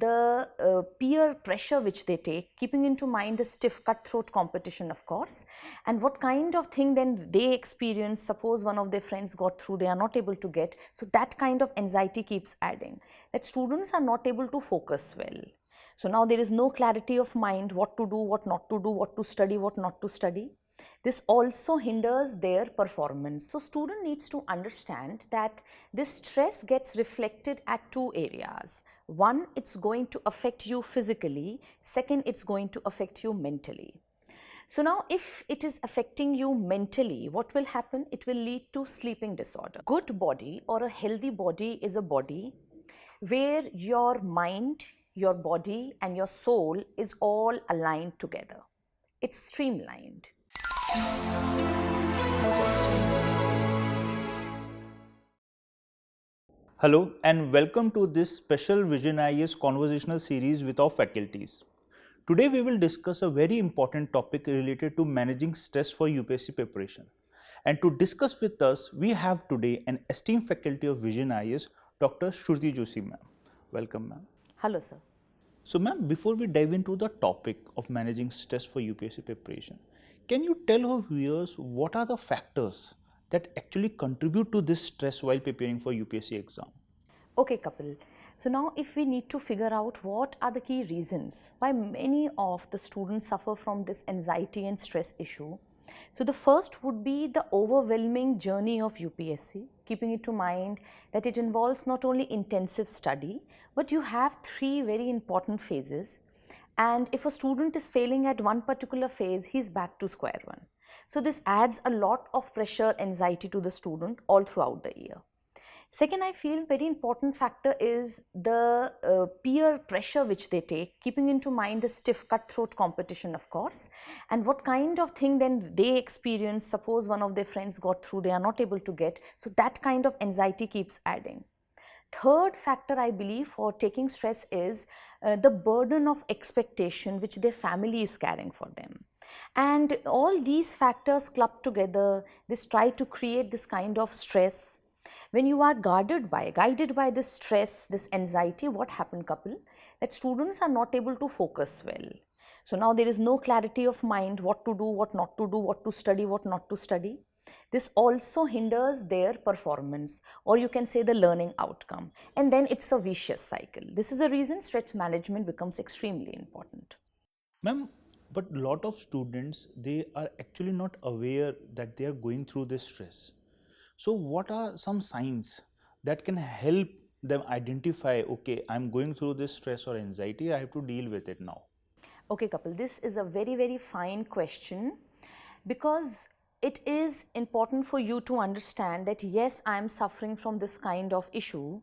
the peer pressure which they take, keeping into mind the stiff cutthroat competition, of course, and what kind of thing then they experience. Suppose one of their friends got through, they are not able to get, so that kind of anxiety keeps adding, that students are not able to focus well. So now there is no clarity of mind, what to do, what not to do, what to study, what not to study. This also hinders their performance. So student needs to understand that this stress gets reflected at two areas. One, it's going to affect you physically. Second, it's going to affect you mentally. So now if it is affecting you mentally, what will happen? It will lead to sleeping disorder. Good body or a healthy body is a body where your mind, your body and your soul is all aligned together. It's streamlined. Hello and welcome to this special Vision IAS conversational series with our faculties. Today we will discuss a very important topic related to managing stress for UPSC preparation. And to discuss with us, we have today an esteemed faculty of Vision IAS, Dr. Shruti Joshi ma'am. Welcome ma'am. Hello sir. So ma'am, before we dive into the topic of managing stress for UPSC preparation, can you tell our viewers what are the factors that actually contribute to this stress while preparing for UPSC exam? Okay Kapil, so now if we need to figure out what are the key reasons why many of the students suffer from this anxiety and stress issue. So the first would be the overwhelming journey of UPSC, keeping it to mind that it involves not only intensive study, but you have three very important phases. And if a student is failing at one particular phase, he's back to square one. So this adds a lot of pressure, anxiety to the student all throughout the year. Second, I feel very important factor is the peer pressure which they take, keeping into mind the stiff cutthroat competition, of course, and what kind of thing then they experience. Suppose one of their friends got through, they are not able to get, so that kind of anxiety keeps adding. Third factor I believe for taking stress is the burden of expectation which their family is carrying for them. And all these factors clubbed together, this try to create this kind of stress. When you are guided by this stress, this anxiety, what happened, Kapil? That students are not able to focus well. So now there is no clarity of mind, what to do, what not to do, what to study, what not to study. This also hinders their performance, or you can say the learning outcome. And then it's a vicious cycle. This is a reason stress management becomes extremely important. Ma'am, but a lot of students, they are actually not aware that they are going through this stress. So what are some signs that can help them identify, okay, I'm going through this stress or anxiety, I have to deal with it now? Okay, Kapil, this is a very, very fine question, because it is important for you to understand that yes, I am suffering from this kind of issue,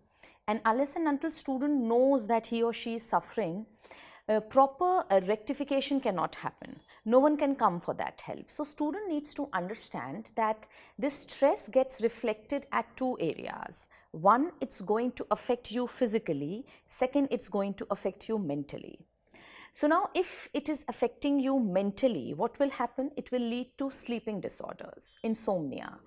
and unless and until student knows that he or she is suffering, proper rectification cannot happen. No one can come for that help. So student needs to understand that this stress gets reflected at two areas. One, it's going to affect you physically. Second, it's going to affect you mentally. So now if it is affecting you mentally, what will happen? It will lead to sleeping disorders, insomnia.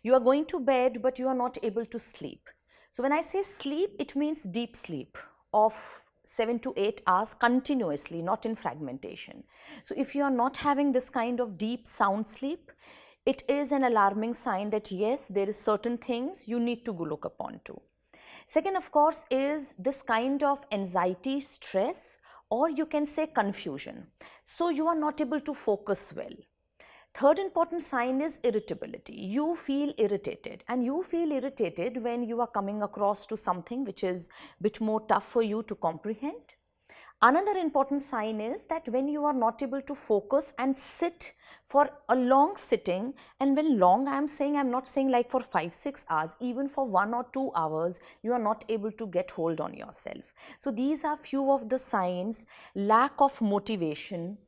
You are going to bed, but you are not able to sleep. So when I say sleep, it means deep sleep of 7 to 8 hours continuously, not in fragmentation. So if you are not having this kind of deep sound sleep, it is an alarming sign that yes, there is certain things you need to go look upon to. Second, of course, is this kind of anxiety, stress, or you can say confusion. So you are not able to focus well. Third important sign is irritability. You feel irritated, and you feel irritated when you are coming across to something which is a bit more tough for you to comprehend. Another important sign is that when you are not able to focus and sit for a long sitting, and when long I am saying, I am not saying like for 5-6 hours, even for 1 or 2 hours, you are not able to get hold on yourself. So these are few of the signs: lack of motivation,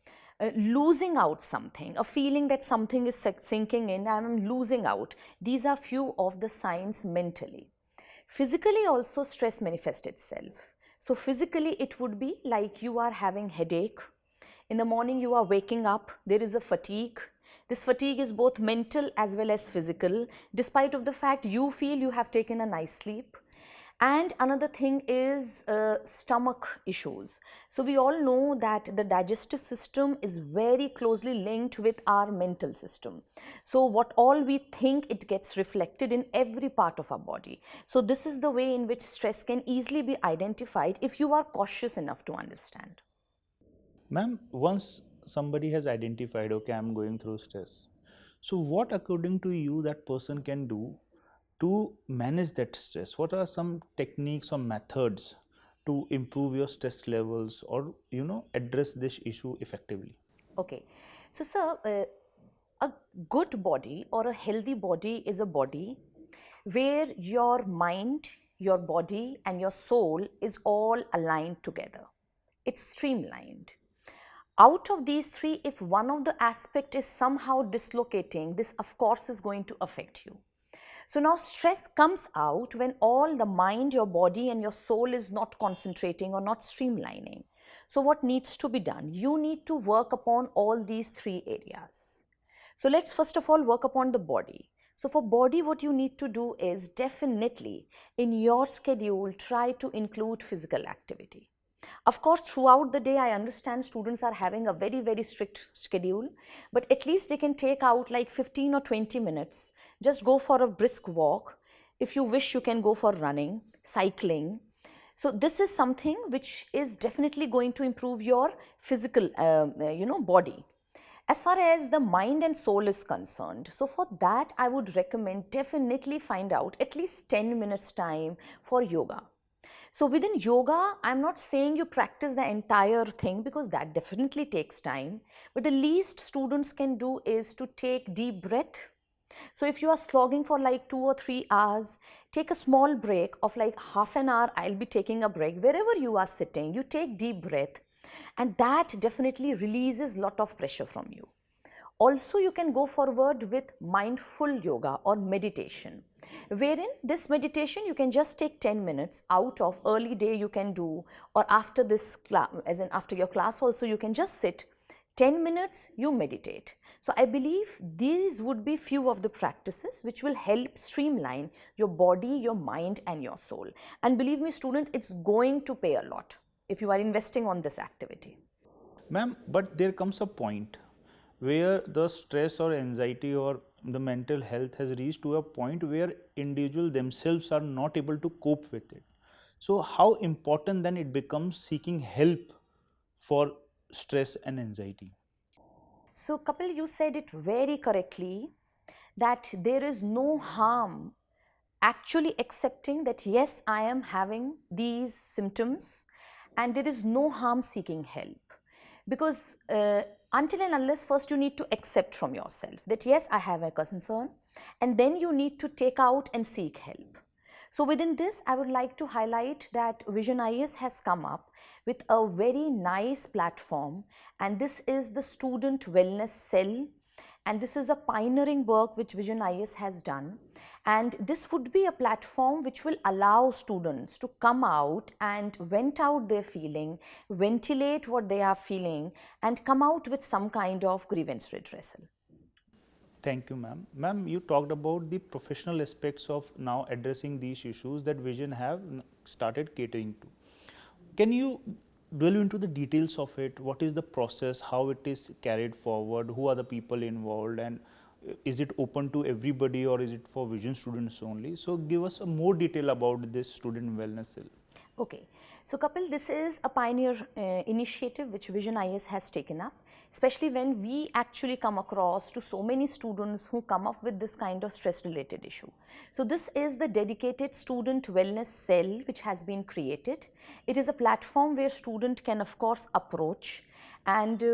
losing out something, a feeling that something is sinking in and I'm losing out. These are few of the signs mentally. Physically also stress manifests itself. So physically it would be like you are having headache. In the morning you are waking up, there is a fatigue. This fatigue is both mental as well as physical, despite of the fact you feel you have taken a nice sleep. And another thing is stomach issues. So we all know that the digestive system is very closely linked with our mental system. So what all we think, it gets reflected in every part of our body. So this is the way in which stress can easily be identified if you are cautious enough to understand. Ma'am, once somebody has identified, okay, I'm going through stress. So what according to you that person can do to manage that stress? What are some techniques or methods to improve your stress levels or address this issue effectively? Okay. So, sir, a good body or a healthy body is a body where your mind, your body, and your soul is all aligned together. It's streamlined. Out of these three, if one of the aspect is somehow dislocating, this of course is going to affect you. So now stress comes out when all the mind, your body, and your soul is not concentrating or not streamlining. So what needs to be done? You need to work upon all these three areas. So let's first of all work upon the body. So for body, what you need to do is definitely in your schedule, try to include physical activity. Of course, throughout the day, I understand students are having a very, very strict schedule, but at least they can take out like 15 or 20 minutes, just go for a brisk walk. If you wish, you can go for running, cycling. So this is something which is definitely going to improve your physical, body. As far as the mind and soul is concerned, so for that, I would recommend definitely find out at least 10 minutes time for yoga. So within yoga, I'm not saying you practice the entire thing because that definitely takes time. But the least students can do is to take deep breath. So if you are slogging for like 2 or 3 hours, take a small break of like half an hour. I'll be taking a break. Wherever you are sitting, you take deep breath, and that definitely releases lot of pressure from you. Also, you can go forward with mindful yoga or meditation, wherein this meditation you can just take 10 minutes out of early day you can do, or after this class, as in after your class also, you can just sit 10 minutes, you meditate. So I believe these would be few of the practices which will help streamline your body, your mind, and your soul. And believe me, student, it's going to pay a lot if you are investing on this activity. Ma'am, but there comes a point where the stress or anxiety or the mental health has reached to a point where individuals themselves are not able to cope with it. So how important then it becomes seeking help for stress and anxiety? So Kapil, you said it very correctly that there is no harm actually accepting that yes, I am having these symptoms, and there is no harm seeking help. Because until and unless first you need to accept from yourself that yes, I have a concern, and then you need to take out and seek help. So within this, I would like to highlight that Vision IAS has come up with a very nice platform, and this is the Student Wellness Cell. And this is a pioneering work which Vision IAS has done. And this would be a platform which will allow students to come out and vent out their feeling, ventilate what they are feeling, and come out with some kind of grievance redressal. Thank you, ma'am. Ma'am, you talked about the professional aspects of now addressing these issues that Vision have started catering to. Can you delve into the details of it? What is the process, how it is carried forward, who are the people involved, and is it open to everybody or is it for Vision students only? So give us a more detail about this Student Wellness Cell. Okay, so Kapil, this is a pioneer initiative which Vision IAS has taken up, especially when we actually come across to so many students who come up with this kind of stress related issue. So this is the dedicated Student Wellness Cell which has been created. It is a platform where student can of course approach, and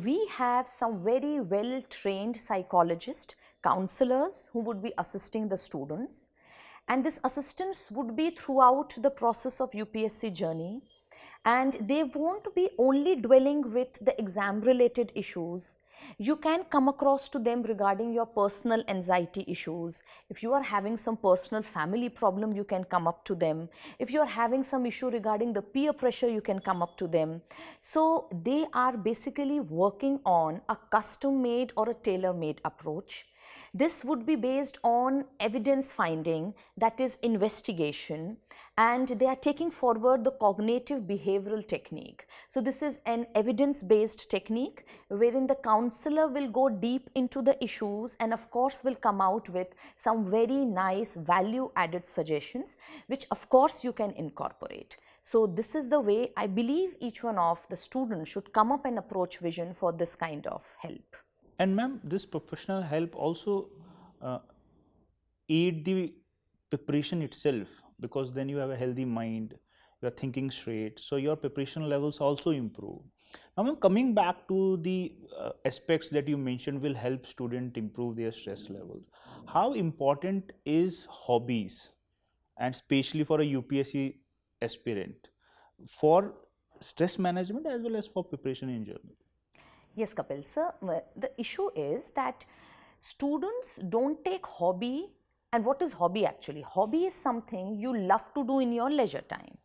we have some very well trained psychologists, counselors who would be assisting the students. And this assistance would be throughout the process of UPSC journey, and they won't be only dwelling with the exam related issues. You can come across to them regarding your personal anxiety issues. If you are having some personal family problem, you can come up to them. If you are having some issue regarding the peer pressure, you can come up to them. So they are basically working on a custom made or a tailor made approach. This would be based on evidence finding, that is investigation, and they are taking forward the cognitive behavioral technique. So this is an evidence-based technique wherein the counselor will go deep into the issues and of course will come out with some very nice value-added suggestions, which of course you can incorporate. So this is the way I believe each one of the students should come up and approach vision for this kind of help. And ma'am, this professional help also aid the preparation itself, because then you have a healthy mind, you are thinking straight, so your preparation levels also improve. Now ma'am, coming back to the aspects that you mentioned will help student improve their stress levels. How important is hobbies, and especially for a UPSC aspirant, for stress management as well as for preparation in general? Yes, Kapil sir, the issue is that students don't take hobby. And what is hobby actually? Hobby is something you love to do in your leisure time.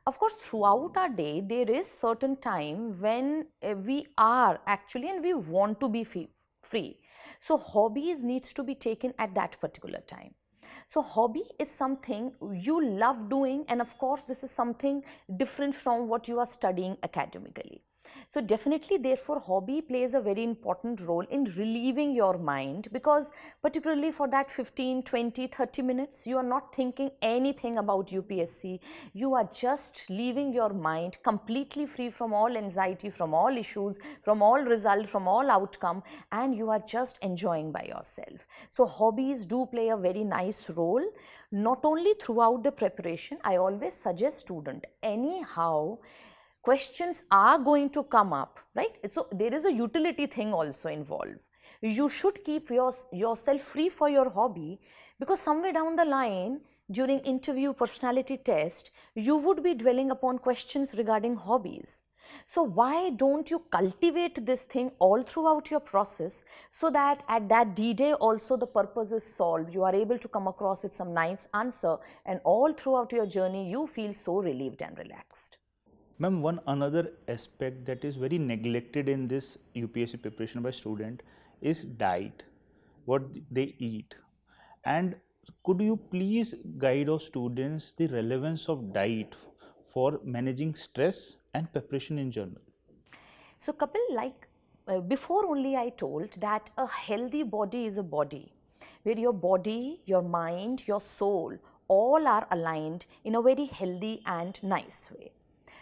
Of course, throughout our day, there is certain time when we are actually and we want to be free. So hobbies needs to be taken at that particular time. So hobby is something you love doing, and of course this is something different from what you are studying academically. So definitely, therefore, hobby plays a very important role in relieving your mind, because particularly for that 15, 20, 30 minutes, you are not thinking anything about UPSC. You are just leaving your mind completely free from all anxiety, from all issues, from all result, from all outcome, and you are just enjoying by yourself. So hobbies do play a very nice role, not only throughout the preparation. I always suggest student, anyhow, questions are going to come up, right? So there is a utility thing also involved. You should keep yourself free for your hobby, because somewhere down the line, during interview, personality test, you would be dwelling upon questions regarding hobbies. So why don't you cultivate this thing all throughout your process, so that at that D-Day also the purpose is solved. You are able to come across with some nice answer, and all throughout your journey you feel so relieved and relaxed. Ma'am, one another aspect that is very neglected in this UPSC preparation by student is diet, what they eat. And could you please guide our students the relevance of diet for managing stress and preparation in general? So Kapil, like before only I told that a healthy body is a body where your body, your mind, your soul all are aligned in a very healthy and nice way.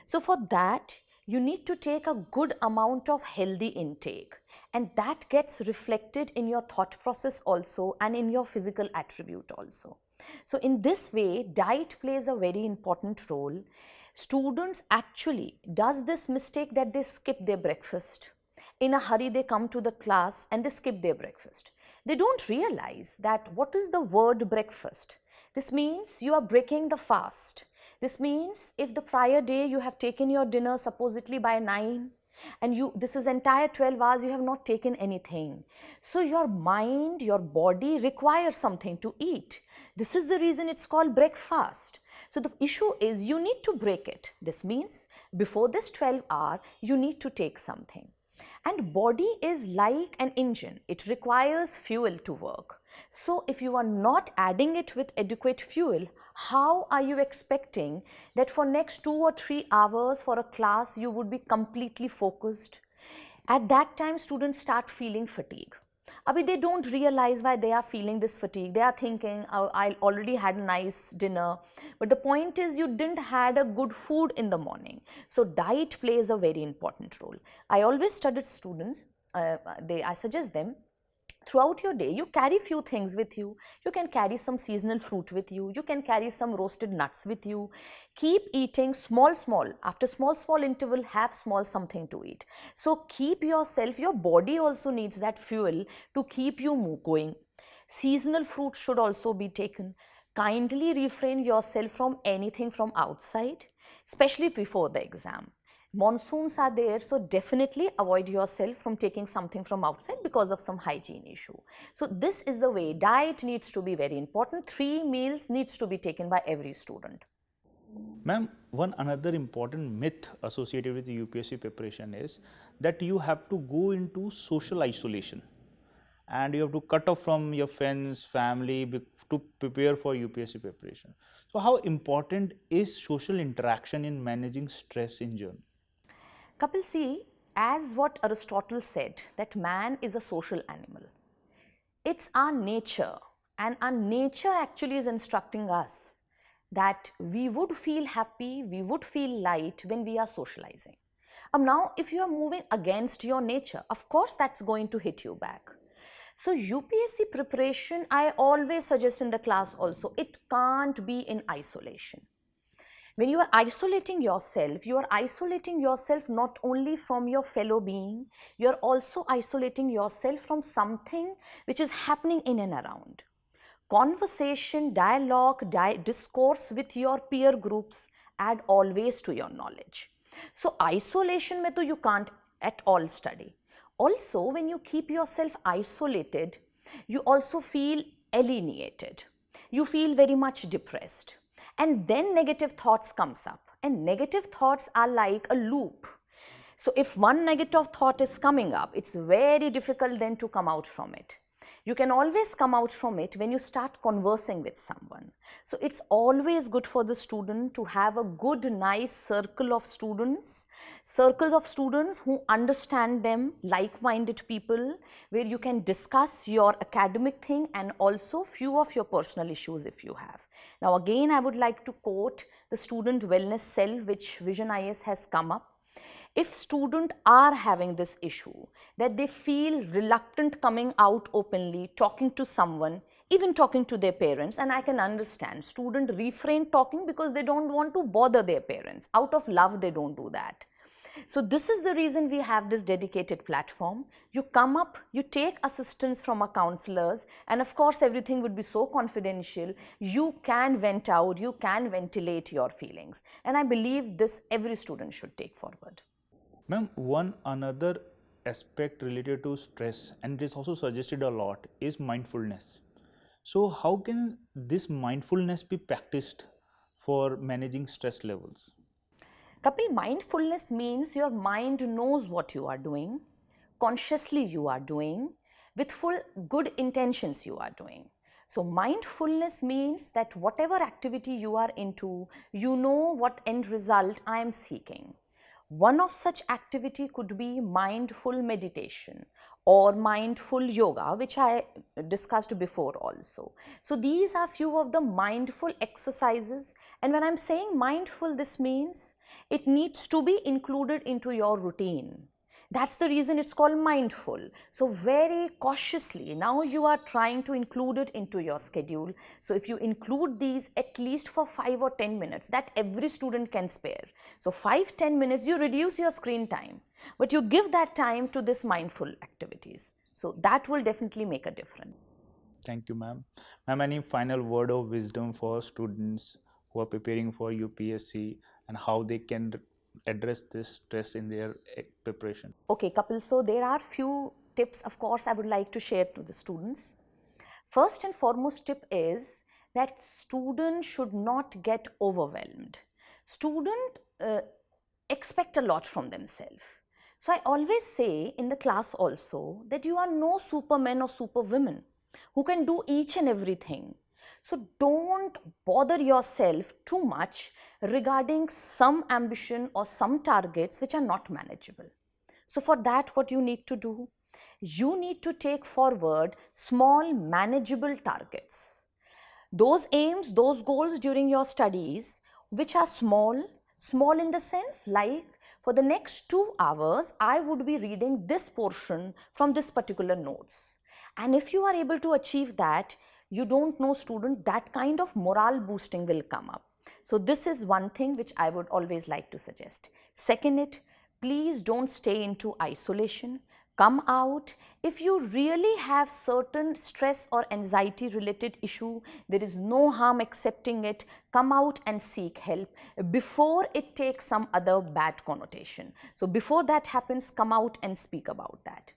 So for that, you need to take a good amount of healthy intake, and that gets reflected in your thought process also and in your physical attribute also. So in this way, diet plays a very important role. Students actually does this mistake that they skip their breakfast. In a hurry, they come to the class and they skip their breakfast. They don't realize that what is the word breakfast? This means you are breaking the fast. This means if the prior day you have taken your dinner supposedly by 9, and this is entire 12 hours you have not taken anything. So your mind, your body requires something to eat. This is the reason it's called breakfast. So the issue is you need to break it. This means before this 12 hour you need to take something. And body is like an engine. It requires fuel to work. So if you are not adding it with adequate fuel, how are you expecting that for next 2 or 3 hours for a class you would be completely focused? At that time, students start feeling fatigue. They don't realize why they are feeling this fatigue. They are thinking, oh, I already had a nice dinner. But the point is you didn't had a good food in the morning. So diet plays a very important role. I always studied students, I suggest them, throughout your day, you carry few things with you. You can carry some seasonal fruit with you. You can carry some roasted nuts with you. Keep eating small. After small interval, have small something to eat. So keep yourself, your body also needs that fuel to keep you going. Seasonal fruit should also be taken. Kindly refrain yourself from anything from outside, especially before the exam. Monsoons are there, so definitely avoid yourself from taking something from outside because of some hygiene issue. So this is the way. Diet needs to be very important. 3 meals needs to be taken by every student. Ma'am, one another important myth associated with the UPSC preparation is that you have to go into social isolation. and you have to cut off from your friends, family to prepare for UPSC preparation. So how important is social interaction in managing stress in journey? Kapil, see, as what Aristotle said, that man is a social animal. It's our nature, and our nature actually is instructing us that we would feel happy, we would feel light when we are socializing. Now, if you are moving against your nature, of course that's going to hit you back. So UPSC preparation, I always suggest in the class also, it can't be in isolation. When you are isolating yourself not only from your fellow being, you are also isolating yourself from something which is happening in and around. Conversation, dialogue, discourse with your peer groups add always to your knowledge. So isolation mein to you can't at all study. Also, when you keep yourself isolated, you also feel alienated. You feel very much depressed. And then negative thoughts comes up. And negative thoughts are like a loop. So if one negative thought is coming up, it's very difficult then to come out from it. You can always come out from it when you start conversing with someone. So it's always good for the student to have a good, nice circles of students who understand them, like-minded people, where you can discuss your academic thing and also few of your personal issues if you have. Now again, I would like to quote the student wellness cell which Vision IAS has come up. If students are having this issue, that they feel reluctant coming out openly, talking to someone, even talking to their parents, and I can understand, students refrain talking because they don't want to bother their parents. Out of love, they don't do that. So this is the reason we have this dedicated platform. You come up, you take assistance from our counselors, and of course everything would be so confidential. You can vent out, you can ventilate your feelings. And I believe this every student should take forward. Ma'am, one another aspect related to stress, and it is also suggested a lot, is mindfulness. So how can this mindfulness be practiced for managing stress levels? Kapil, mindfulness means your mind knows what you are doing, consciously you are doing, with full good intentions you are doing. So mindfulness means that whatever activity you are into, you know what end result I am seeking. One of such activity could be mindful meditation or mindful yoga, which I discussed before also. So these are few of the mindful exercises, and when I'm saying mindful, this means it needs to be included into your routine. That's the reason it's called mindful. So very cautiously, now you are trying to include it into your schedule. So if you include these at least for 5 or 10 minutes, that every student can spare. So 5-10 minutes, you reduce your screen time, but you give that time to this mindful activities. So that will definitely make a difference. Thank you, ma'am. Ma'am, any final word of wisdom for students who are preparing for UPSC and how they can address this stress in their preparation? Okay, Kapil, so there are few tips, of course, I would like to share to the students. First and foremost tip is that students should not get overwhelmed. Students expect a lot from themselves. So I always say in the class also that you are no superman or superwoman who can do each and everything. So don't bother yourself too much regarding some ambition or some targets which are not manageable. So for that, what you need to do? You need to take forward small manageable targets. Those aims, those goals during your studies which are small in the sense like for the next 2 hours, I would be reading this portion from this particular notes. And if you are able to achieve that, you don't know student, that kind of morale boosting will come up. So this is one thing which I would always like to suggest. Second, please don't stay into isolation. Come out. If you really have certain stress or anxiety related issue, there is no harm accepting it. Come out and seek help before it takes some other bad connotation. So before that happens, come out and speak about that.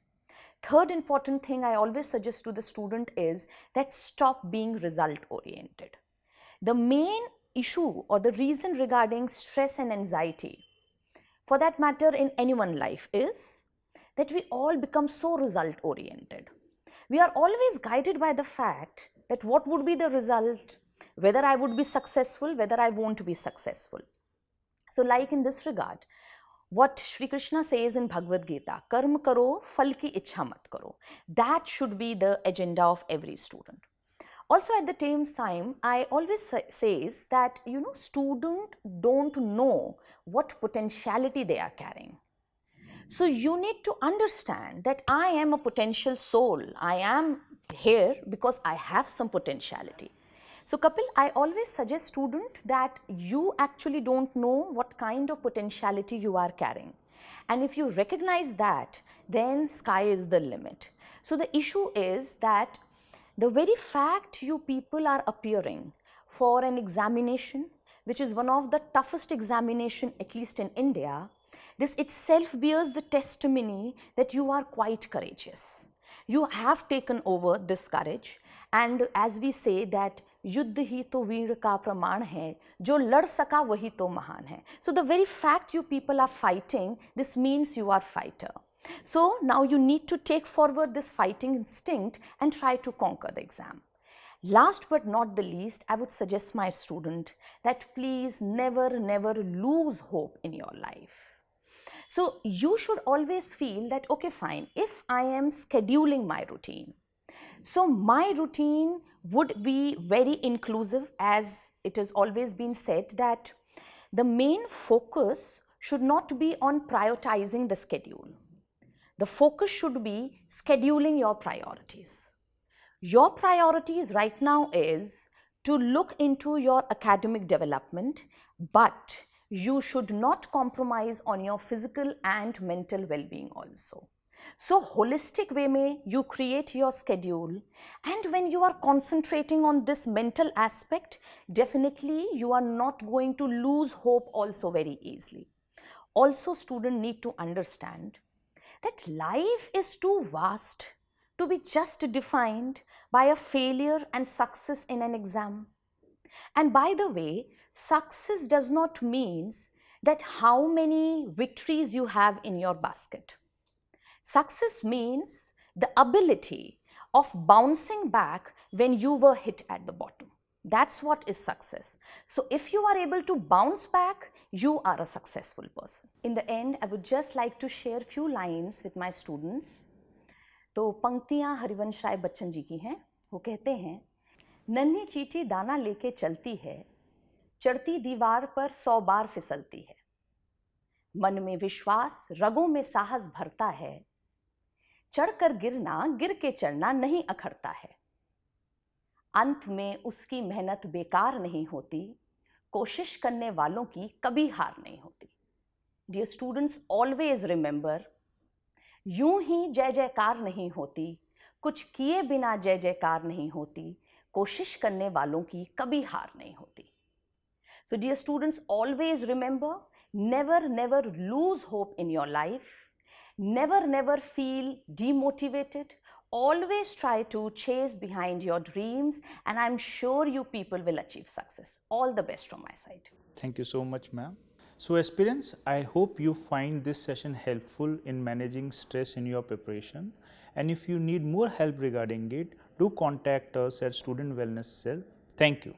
Third important thing I always suggest to the student is that stop being result oriented. The main issue or the reason regarding stress and anxiety, for that matter in anyone's life, is that we all become so result oriented. We are always guided by the fact that what would be the result, whether I would be successful, whether I won't be successful. So like in this regard, what Shri Krishna says in Bhagavad Gita, karma karo, phal ki ichha mat karo. That should be the agenda of every student. Also at the same time, I always says that, student don't know what potentiality they are carrying. So you need to understand that I am a potential soul. I am here because I have some potentiality. So Kapil, I always suggest student that you actually don't know what kind of potentiality you are carrying. And if you recognize that, then sky is the limit. So the issue is that the very fact you people are appearing for an examination, which is one of the toughest examination, at least in India, this itself bears the testimony that you are quite courageous. You have taken over this courage, and as we say that युद्ध ही तो वीर का प्रमाण है, जो लड़ सका वही तो महान है. So the very fact you people are fighting, this means you are fighter. So now you need to take forward this fighting instinct and try to conquer the exam. Last but not the least, I would suggest my student that please never lose hope in your life. So you should always feel that, okay, fine, if I am scheduling my routine, so my routine would be very inclusive, as it has always been said that the main focus should not be on prioritizing the schedule. The focus should be scheduling your priorities. Your priorities right now is to look into your academic development, but you should not compromise on your physical and mental well-being also. So holistic way mein you create your schedule, and when you are concentrating on this mental aspect, definitely you are not going to lose hope also very easily. Also, student need to understand that life is too vast to be just defined by a failure and success in an exam. And by the way, success does not mean that how many victories you have in your basket. Success means the ability of bouncing back when you were hit at the bottom. That's what is success. So if you are able to bounce back, you are a successful person. In the end, I would just like to share few lines with my students. तो पंक्तियां हरिवंश राय बच्चन जी की हैं. वो कहते हैं, नन्ही चींटी दाना लेके चलती है, चढ़ती दीवार पर 100 बार फिसलती है. मन में विश्वास, रगों में साहस भरता है, चढ़कर गिरना, गिर के चढ़ना नहीं अखरता है. अंत में उसकी मेहनत बेकार नहीं होती, कोशिश करने वालों की कभी हार नहीं होती. Dear students, always remember, यूं ही जय जयकार नहीं होती, कुछ किए बिना जय जयकार नहीं होती, कोशिश करने वालों की कभी हार नहीं होती. So dear students, always remember, never lose hope in your life. Never feel demotivated. Always try to chase behind your dreams, and I'm sure you people will achieve success. All the best from my side. Thank you so much, ma'am. So aspirants, I hope you find this session helpful in managing stress in your preparation. And if you need more help regarding it, do contact us at Student Wellness Cell. Thank you.